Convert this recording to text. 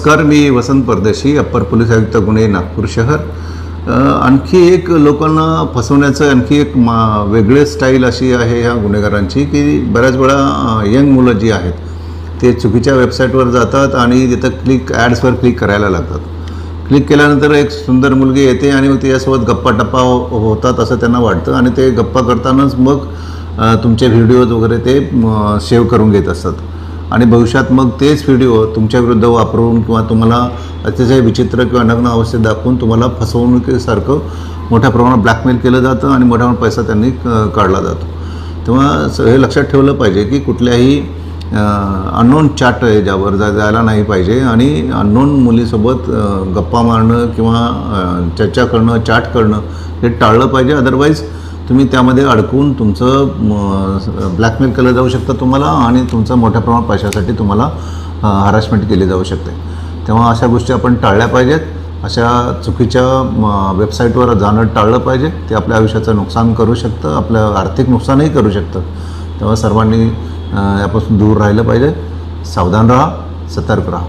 नमस्कार, मी Vasant Pardeshi, upper police आयुक्त गुन्हे, नागपूर शहर. आणखी एक लोकांना फसवण्याचं आणखी एक वेगळे स्टाईल अशी आहे ह्या गुन्हेगारांची की बऱ्याच वेळा यंग मुलं जी आहेत ते चुकीच्या वेबसाईटवर जातात आणि तिथं ॲड्सवर क्लिक करायला लागतात. क्लिक केल्यानंतर एक सुंदर मुलगी येते आणि मग तिच्यासोबत गप्पा होतात असं त्यांना वाटतं आणि ते गप्पा करतानाच मग तुमचे व्हिडिओज वगैरे ते सेव्ह करून घेत असतात आणि भविष्यात मग तेच व्हिडिओ तुमच्या विरुद्ध वापरून किंवा तुम्हाला अतिशय विचित्र किंवा नग्न अवस्थेत दाखवून तुम्हाला फसवणुकीसारखं मोठ्या प्रमाणात ब्लॅकमेल केलं जातं आणि मोठ्या प्रमाणात पैसा त्यांनी काढला जातो. तेव्हा हे लक्षात ठेवलं पाहिजे की कुठल्याही अननोन चॅट याच्यावर जायला नाही पाहिजे आणि अननोन मुलीसोबत गप्पा मारणं किंवा चर्चा करणं, चॅट करणं हे टाळलं पाहिजे. अदरवाईज तुम्ही त्यामध्ये अडकून तुमचं ब्लॅकमेल केलं जाऊ शकतं तुम्हाला आणि तुमचं मोठ्या प्रमाणात पैशासाठी तुम्हाला हॅरासमेंट केली जाऊ शकते. तेव्हा अशा गोष्टी आपण टाळल्या पाहिजेत. अशा चुकीच्या वेबसाईटवर जाणं टाळलं पाहिजे. ते आपल्या आयुष्याचं नुकसान करू शकतं, आपलं आर्थिक नुकसानही करू शकतं. तेव्हा सर्वांनी यापासून दूर राहिलं पाहिजे. सावधान राहा, सतर्क राहा.